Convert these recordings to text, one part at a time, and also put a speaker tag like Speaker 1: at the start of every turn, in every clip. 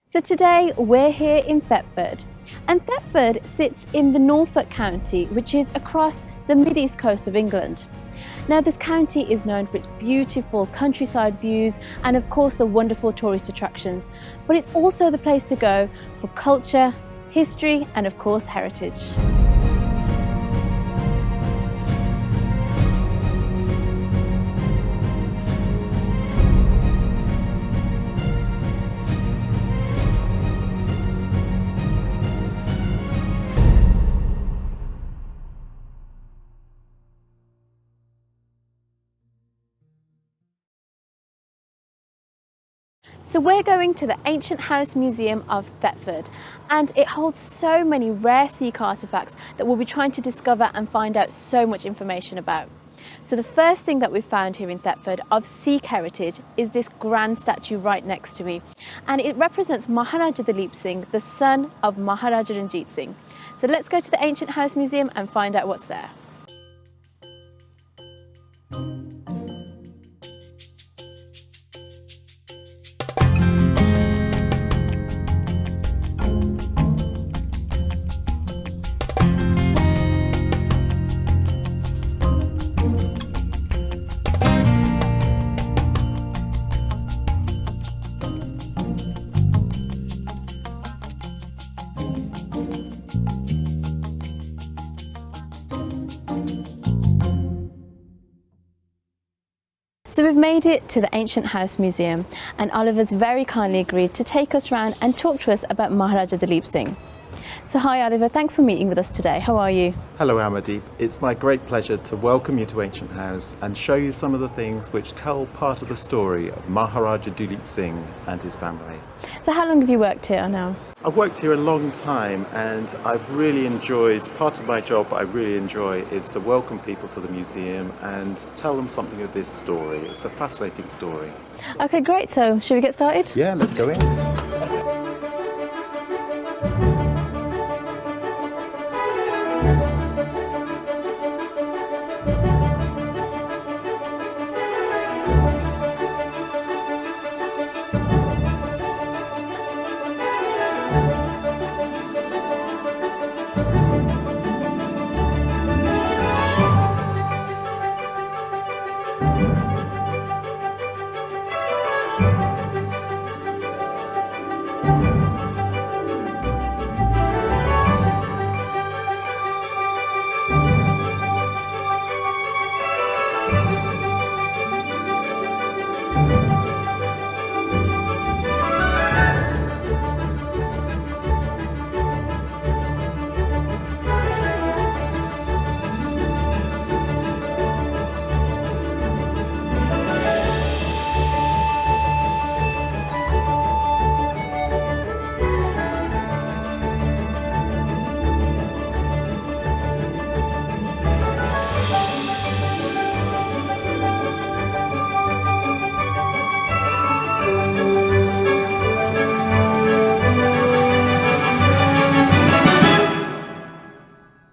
Speaker 1: So today we're here in Thetford, and Thetford sits in the Norfolk County, which is across the mid-east coast of England. Now this county is known for its beautiful countryside views and of course the wonderful tourist attractions, but it's also the place to go for culture, history and of course heritage. So we're going to the Ancient House Museum of Thetford, and it holds so many rare Sikh artifacts that we'll be trying to discover and find out so much information about. So the first thing that we've found here in Thetford of Sikh heritage is this grand statue right next to me, and it represents Maharaja Duleep Singh, the son of Maharaja Duleep Singh. So let's go to the Ancient House Museum and find out what's there. So we've made it to the Ancient House Museum, and Oliver's very kindly agreed to take us around and talk to us about Maharaja Duleep Singh. So hi Oliver, thanks for meeting with us today. How are you?
Speaker 2: Hello Amardeep, it's my great pleasure to welcome you to Ancient House and show you some of the things which tell part of the story of Maharaja Duleep Singh and his family.
Speaker 1: So how long have you worked here now?
Speaker 2: I've worked here a long time and I've really enjoyed, part of my job I really enjoy is to welcome people to the museum and tell them something of this story. It's a fascinating story.
Speaker 1: Okay, great. So should we get started?
Speaker 2: Yeah, let's go in.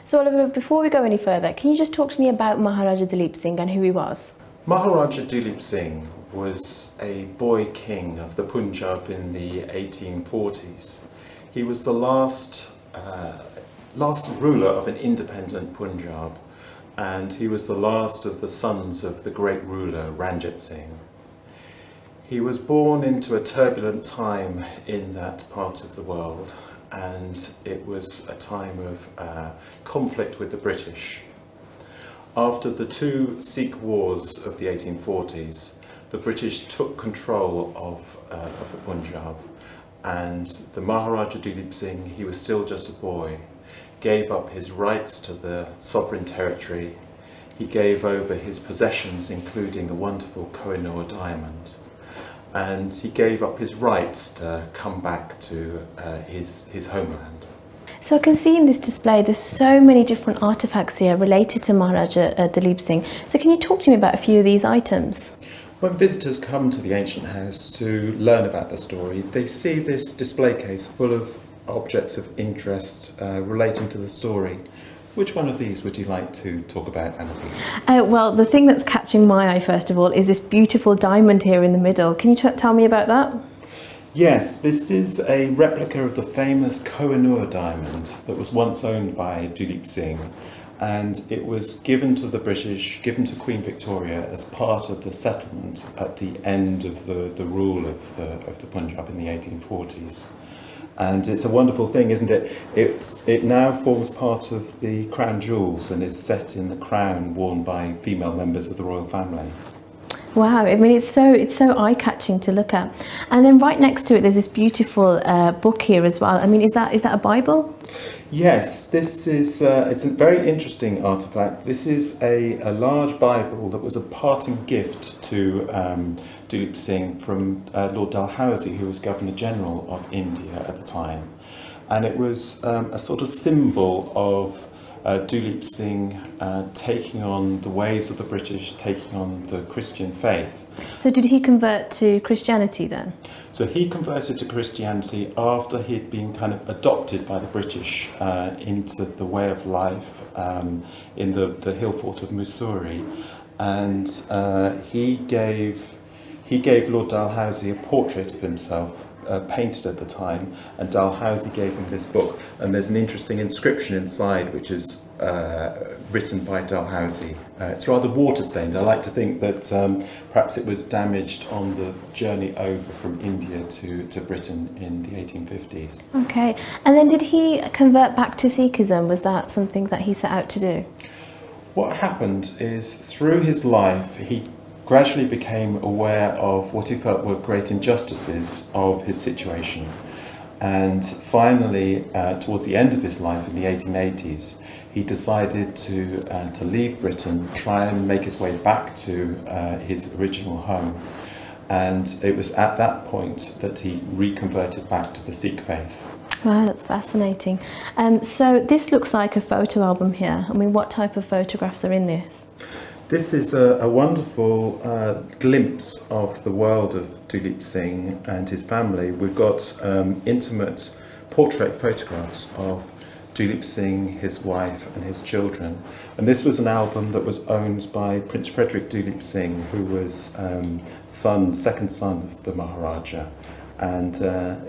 Speaker 1: So Oliver, before we go any further, can you just talk to me about Maharaja Duleep Singh and who he was?
Speaker 2: Maharaja Duleep Singh was a boy king of the Punjab in the 1840s. He was the last ruler of an independent Punjab, and he was the last of the sons of the great ruler Ranjit Singh. He was born into a turbulent time in that part of the world, and it was a time of conflict with the British. After the two Sikh wars of the 1840s, the British took control of the Punjab, and the Maharaja Duleep Singh, he was still just a boy, gave up his rights to the sovereign territory. He gave over his possessions, including the wonderful Kohinoor diamond, and he gave up his rights to come back to his homeland.
Speaker 1: So I can see in this display there's so many different artifacts here related to Maharaja Duleep Singh. So can you talk to me about a few of these items?
Speaker 2: When visitors come to the Ancient House to learn about the story, they see this display case full of objects of interest relating to the story. Which one of these would you like to talk about, Anna?
Speaker 1: Well, the thing that's catching my eye, first of all, is this beautiful diamond here in the middle. Can you tell me about that?
Speaker 2: Yes, this is a replica of the famous Kohinoor diamond that was once owned by Duleep Singh, and it was given to the British, given to Queen Victoria as part of the settlement at the end of the rule of the Punjab in the 1840s. And it's a wonderful thing, isn't it? It now forms part of the crown jewels and is set in the crown worn by female members of the royal family.
Speaker 1: Wow, I mean, it's so eye-catching to look at. And then right next to it, there's this beautiful book here as well. I mean, is that a Bible?
Speaker 2: Yes, this is it's a very interesting artifact. This is a large Bible that was a parting gift to Duleep Singh from Lord Dalhousie, who was Governor General of India at the time. And it was a sort of symbol of Duleep Singh taking on the ways of the British, taking on the Christian faith.
Speaker 1: So did he convert to Christianity then?
Speaker 2: So he converted to Christianity after he'd been kind of adopted by the British into the way of life in the hill fort of Mussoorie, and he gave Lord Dalhousie a portrait of himself, painted at the time, and Dalhousie gave him this book. And there's an interesting inscription inside, which is written by Dalhousie. It's rather water-stained. I like to think that perhaps it was damaged on the journey over from India to Britain in the 1850s.
Speaker 1: Okay, and then did he convert back to Sikhism? Was that something that he set out to do?
Speaker 2: What happened is, through his life, he gradually became aware of what he felt were great injustices of his situation. And finally, towards the end of his life in the 1880s, he decided to leave Britain, try and make his way back to his original home. And it was at that point that he reconverted back to the Sikh faith.
Speaker 1: Wow, that's fascinating. So this looks like a photo album here. I mean, what type of photographs are in this?
Speaker 2: This is a wonderful glimpse of the world of Duleep Singh and his family. We've got intimate portrait photographs of Duleep Singh, his wife and his children. And this was an album that was owned by Prince Frederick Duleep Singh, who was second son of the Maharaja. And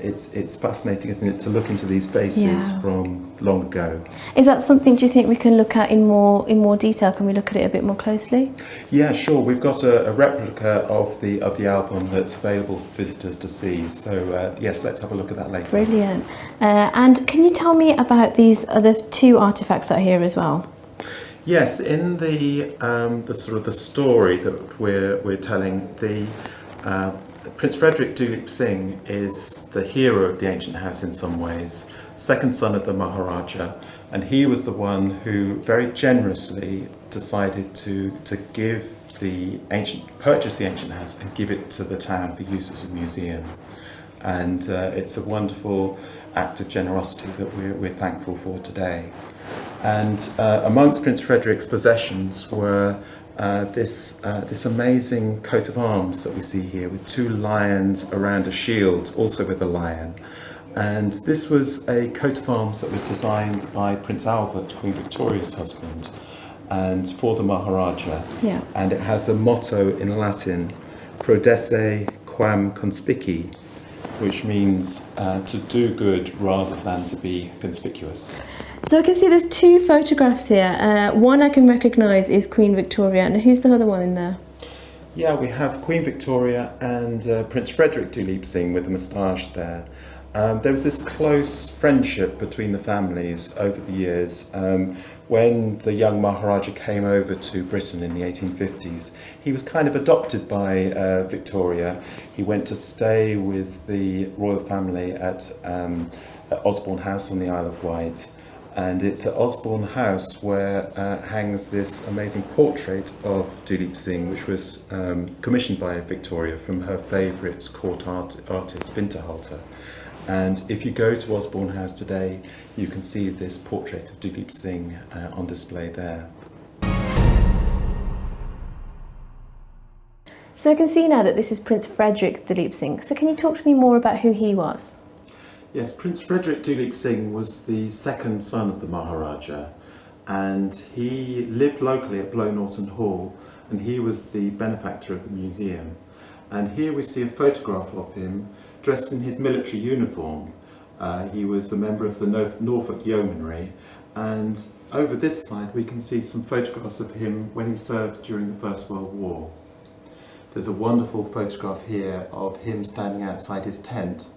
Speaker 2: it's fascinating, isn't it, to look into these faces from long ago.
Speaker 1: Is that something, do you think, we can look at in more detail? Can we look at it a bit more closely?
Speaker 2: Yeah, sure. We've got a replica of the album that's available for visitors to see. So yes, let's have a look at that later.
Speaker 1: Brilliant. And can you tell me about these other two artifacts that are here as well?
Speaker 2: Yes, in the sort of the story that we're telling, Prince Frederick Duleep Singh is the hero of the ancient house in some ways, second son of the Maharaja, and he was the one who very generously decided to purchase the ancient house and give it to the town for use as a museum. And it's a wonderful act of generosity that we're thankful for today. And amongst Prince Frederick's possessions were this amazing coat of arms that we see here, with two lions around a shield, also with a lion. And this was a coat of arms that was designed by Prince Albert, Queen Victoria's husband, and for the Maharaja.
Speaker 1: Yeah.
Speaker 2: And it has a motto in Latin, Prodesse quam conspici, which means to do good rather than to be conspicuous.
Speaker 1: So I can see there's two photographs here. One I can recognise is Queen Victoria, and who's the other one in there?
Speaker 2: Yeah, we have Queen Victoria and Prince Frederick Duleep Singh with the moustache there. There was this close friendship between the families over the years. When the young Maharaja came over to Britain in the 1850s, he was kind of adopted by Victoria. He went to stay with the royal family at Osborne House on the Isle of Wight. And it's at Osborne House where hangs this amazing portrait of Duleep Singh, which was commissioned by Victoria from her favourite court artist, Winterhalter. And if you go to Osborne House today, you can see this portrait of Duleep Singh on display there.
Speaker 1: So I can see now that this is Prince Frederick Duleep Singh. So can you talk to me more about who he was?
Speaker 2: Yes, Prince Frederick Duleep Singh was the second son of the Maharaja, and he lived locally at Blow Norton Hall, and he was the benefactor of the museum. And here we see a photograph of him dressed in his military uniform. He was a member of the Norfolk Yeomanry, and over this side we can see some photographs of him when he served during the First World War. There's a wonderful photograph here of him standing outside his tent,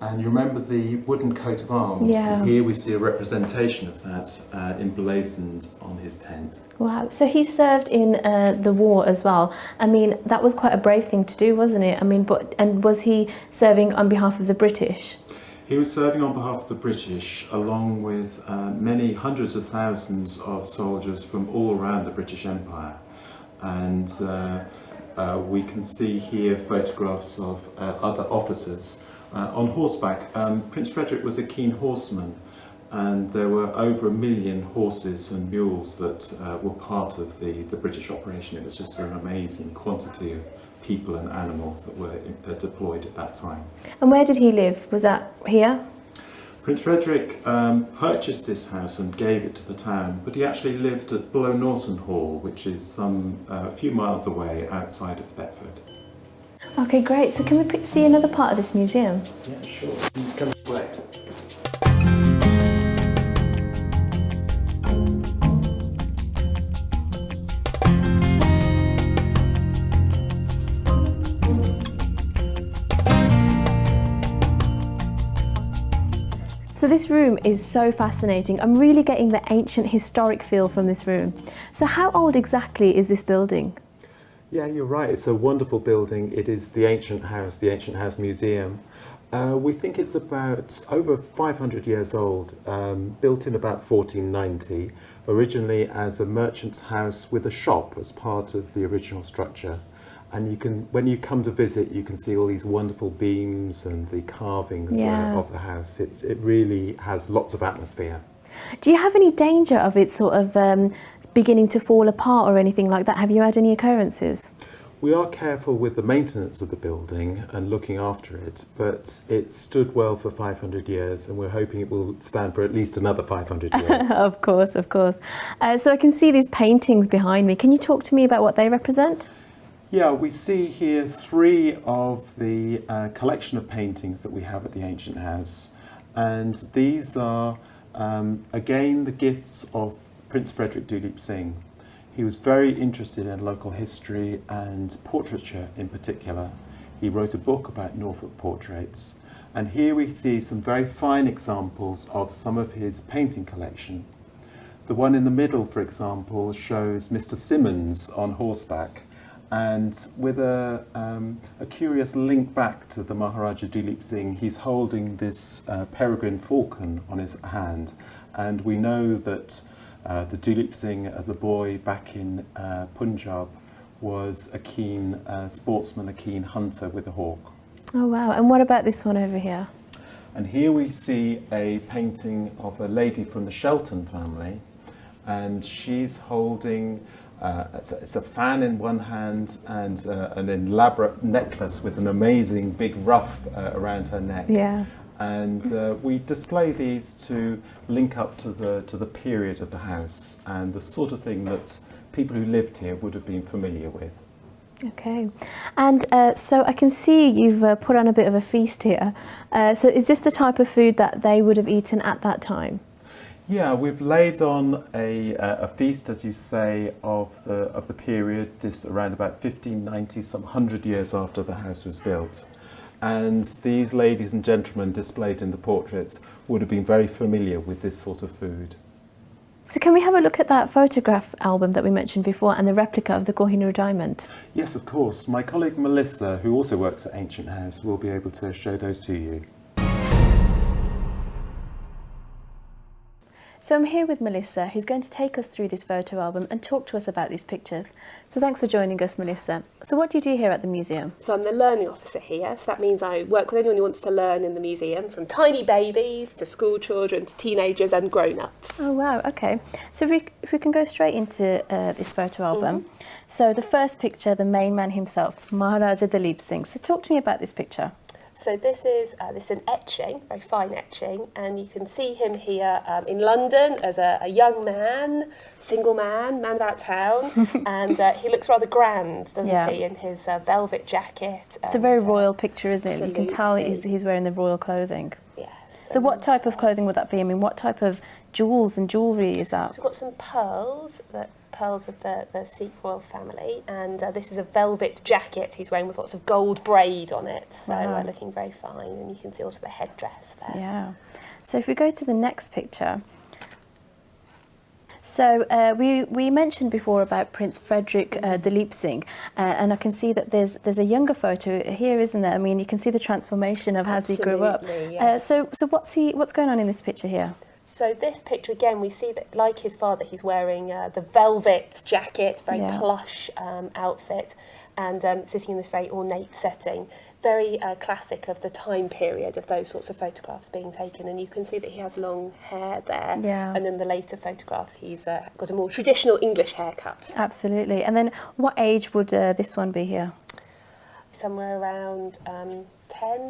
Speaker 2: and you remember the wooden coat of arms?
Speaker 1: Yeah.
Speaker 2: And here we see a representation of that emblazoned on his tent.
Speaker 1: Wow, so he served in the war as well. I mean, that was quite a brave thing to do, wasn't it? I mean, and was he serving on behalf of the British?
Speaker 2: He was serving on behalf of the British, along with many hundreds of thousands of soldiers from all around the British Empire. And we can see here photographs of other officers on horseback. Prince Frederick was a keen horseman, and there were over 1 million horses and mules that were part of the British operation. It was just an amazing quantity of people and animals that were deployed at that time.
Speaker 1: And where did he live? Was that here?
Speaker 2: Prince Frederick purchased this house and gave it to the town, but he actually lived at Below Norton Hall, which is a few miles away outside of Thetford.
Speaker 1: Okay, great. So can we see another part of this museum?
Speaker 2: Yeah, sure. Come this way.
Speaker 1: So this room is so fascinating. I'm really getting the ancient historic feel from this room. So how old exactly is this building?
Speaker 2: Yeah, you're right. It's a wonderful building. It is the Ancient House Museum. We think it's about over 500 years old, built in about 1490, originally as a merchant's house with a shop as part of the original structure. And when you come to visit, you can see all these wonderful beams and the carvings of the house. It really has lots of atmosphere.
Speaker 1: Do you have any danger of it sort of beginning to fall apart or anything like that? Have you had any occurrences?
Speaker 2: We are careful with the maintenance of the building and looking after it, but it stood well for 500 years, and we're hoping it will stand for at least another 500 years.
Speaker 1: Of course, of course. So I can see these paintings behind me. Can you talk to me about what they represent?
Speaker 2: Yeah, we see here 3 of the collection of paintings that we have at the Ancient House, and these are again the gifts of Prince Frederick Duleep Singh. He was very interested in local history and portraiture in particular. He wrote a book about Norfolk portraits, and here we see some very fine examples of some of his painting collection. The one in the middle, for example, shows Mr. Symonds on horseback, and with a curious link back to the Maharaja Duleep Singh, he's holding this peregrine falcon on his hand, and we know that the Duleep Singh as a boy back in Punjab was a keen sportsman, a keen hunter with a hawk.
Speaker 1: Oh wow, and what about this one over here?
Speaker 2: And here we see a painting of a lady from the Shelton family, and she's holding it's a fan in one hand and an elaborate necklace with an amazing big ruff around her neck.
Speaker 1: Yeah.
Speaker 2: And we display these to link up to the period of the house and the sort of thing that people who lived here would have been familiar with.
Speaker 1: Okay, and so I can see you've put on a bit of a feast here. So is this the type of food that they would have eaten at that time?
Speaker 2: Yeah, we've laid on a feast, as you say, of the period, this around about 1590, some 100 years after the house was built. And these ladies and gentlemen displayed in the portraits would have been very familiar with this sort of food.
Speaker 1: So can we have a look at that photograph album that we mentioned before and the replica of the Kohinoor diamond?
Speaker 2: Yes, of course. My colleague Melissa, who also works at Ancient House, will be able to show those to you.
Speaker 1: So I'm here with Melissa, who's going to take us through this photo album and talk to us about these pictures. So thanks for joining us, Melissa. So what do you do here at the museum?
Speaker 3: So I'm the learning officer here, so that means I work with anyone who wants to learn in the museum, from tiny babies to school children to teenagers and grown-ups.
Speaker 1: Oh wow, okay. So if we can go straight into this photo album. So the first picture, the main man himself, Maharaja Duleep Singh. So talk to me about this picture.
Speaker 3: So this is an etching, very fine etching, and you can see him here in London as a young man, single man about town, and he looks rather grand, doesn't he, in his velvet jacket.
Speaker 1: It's a very royal picture, isn't it?
Speaker 3: Absolutely.
Speaker 1: You can tell he's wearing the royal clothing.
Speaker 3: Yes.
Speaker 1: So what type of clothing would that be? I mean, what type of jewels and jewellery is that?
Speaker 3: So we've got some pearls, pearls of the Sikh royal family, and this is a velvet jacket he's wearing with lots of gold braid on it, so looking very fine, and you can see also the headdress there.
Speaker 1: Yeah. So if we go to the next picture, so we mentioned before about Prince Frederick Duleep Singh, and I can see that there's a younger photo here, isn't there? I mean, you can see the transformation of as he grew up.
Speaker 3: Yes.
Speaker 1: So what's going on in this picture here?
Speaker 3: So this picture, again, we see that, like his father, he's wearing the velvet jacket, very plush outfit, and sitting in this very ornate setting. Very classic of the time period of those sorts of photographs being taken. And you can see that he has long hair there.
Speaker 1: Yeah.
Speaker 3: And in the later photographs, he's got a more traditional English haircut.
Speaker 1: Absolutely. And then what age would this one be here?
Speaker 3: Somewhere around 10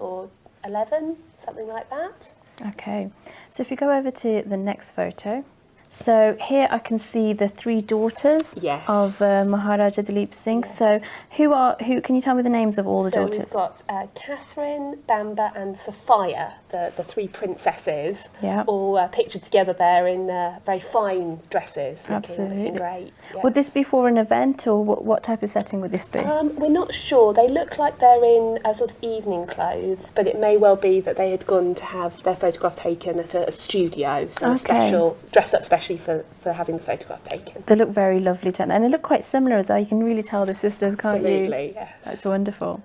Speaker 3: or 11, something like that.
Speaker 1: Okay, so if you go over to the next photo, so here I can see the three daughters of Maharaja Duleep Singh.
Speaker 3: Yes.
Speaker 1: So who can you tell me the names of all the daughters?
Speaker 3: So we've got Catherine, Bamba and Sophia, the three princesses, all pictured together there in very fine dresses. Looking great. Yeah.
Speaker 1: Would this be for an event, or what type of setting would this be?
Speaker 3: We're not sure. They look like they're in sort of evening clothes, but it may well be that they had gone to have their photograph taken at a studio, so a special dress up especially for having the photograph taken.
Speaker 1: They look very lovely, and they look quite similar as well. You can really tell the sisters, can't you?
Speaker 3: Absolutely, yes.
Speaker 1: That's wonderful.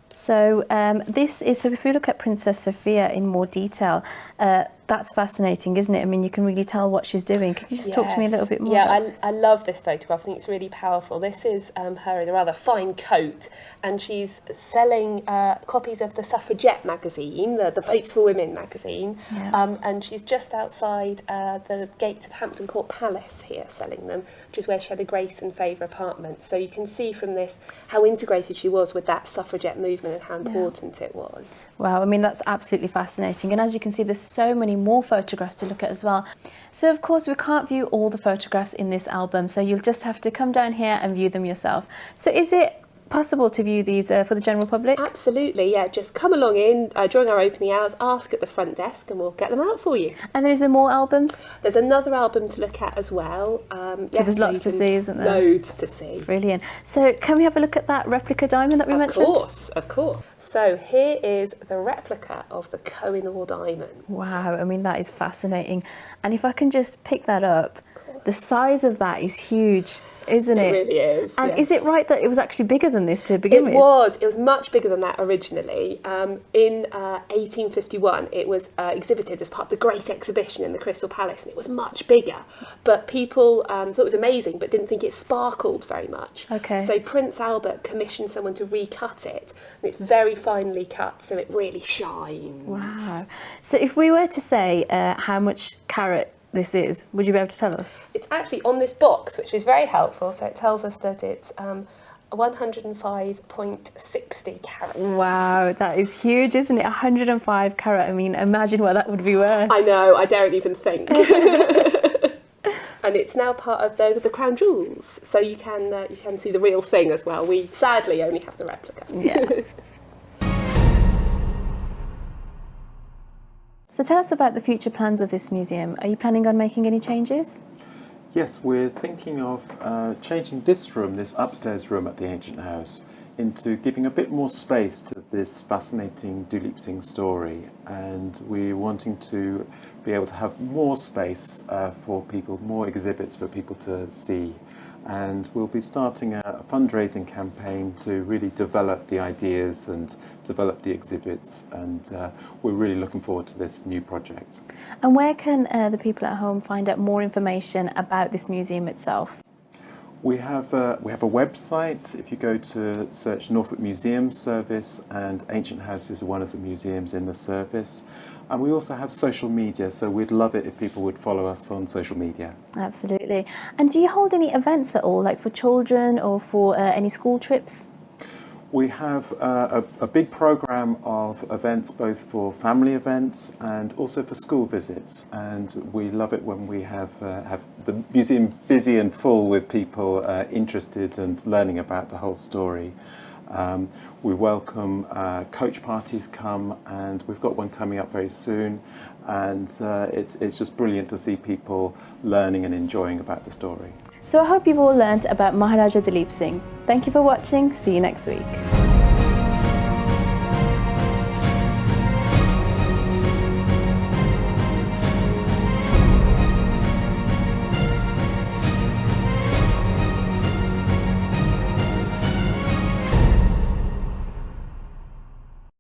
Speaker 1: So so if we look at Princess Sophia in more detail, that's fascinating, isn't it? I mean, you can really tell what she's doing. Can you just talk to me a little bit more about this?
Speaker 3: I love this photograph. I think it's really powerful. This is her in a rather fine coat, and she's selling copies of the Suffragette magazine, the Votes for Women magazine, and she's just outside the gates of Hampton Court Palace here selling them, which is where she had a grace and favour apartment. So you can see from this how integrated she was with that suffragette movement and how important it was.
Speaker 1: Wow, I mean, that's absolutely fascinating. And as you can see, there's so many more photographs to look at as well. So of course we can't view all the photographs in this album, so you'll just have to come down here and view them yourself. So is it possible to view these for the general public?
Speaker 3: Absolutely, yeah. Just come along in during our opening hours, ask at the front desk, and we'll get them out for you.
Speaker 1: And there is more albums?
Speaker 3: There's another album to look at as well.
Speaker 1: So there's lots to see, isn't there?
Speaker 3: Loads to see.
Speaker 1: Brilliant. So can we have a look at that replica diamond that we mentioned?
Speaker 3: Of course. So here is the replica of the Koh-i-Noor diamond.
Speaker 1: Wow, I mean, that is fascinating. And if I can just pick that up, the size of that is huge, isn't it?
Speaker 3: It really is.
Speaker 1: And is it right that it was actually bigger than this to begin with?
Speaker 3: It was much bigger than that originally. In 1851, it was exhibited as part of the Great Exhibition in the Crystal Palace, and it was much bigger. But people thought it was amazing, but didn't think it sparkled very much.
Speaker 1: Okay.
Speaker 3: So Prince Albert commissioned someone to recut it, and it's very finely cut, so it really shines.
Speaker 1: Wow. So if we were to say how much carat this is, would you be able to tell us?
Speaker 3: It's actually on this box, which is very helpful. So it tells us that it's 105.60 carats.
Speaker 1: Wow, that is huge, isn't it? 105 carat. I mean, imagine what that would be worth.
Speaker 3: I know, I daren't even think. And it's now part of the crown jewels, so you can see the real thing as well. We sadly only have the replica.
Speaker 1: Yeah. So tell us about the future plans of this museum. Are you planning on making any changes?
Speaker 2: Yes, we're thinking of changing this room, this upstairs room at the ancient house, into giving a bit more space to this fascinating Duleep Singh story, and we're wanting to be able to have more space for people, more exhibits for people to see. And we'll be starting a fundraising campaign to really develop the ideas and develop the exhibits, and we're really looking forward to this new project.
Speaker 1: And where can the people at home find out more information about this museum itself?
Speaker 2: We have a website. If you go to search Norfolk Museum Service, and Ancient House is one of the museums in the service. And we also have social media, so we'd love it if people would follow us on social media.
Speaker 1: Absolutely. And do you hold any events at all, like for children or for any school trips?
Speaker 2: We have a big program of events, both for family events and also for school visits, and we love it when we have the museum busy and full with people interested and learning about the whole story. We welcome coach parties come, and we've got one coming up very soon, and it's just brilliant to see people learning and enjoying about the story.
Speaker 1: So I hope you've all learned about Maharaja Duleep Singh. Thank you for watching. See you next week.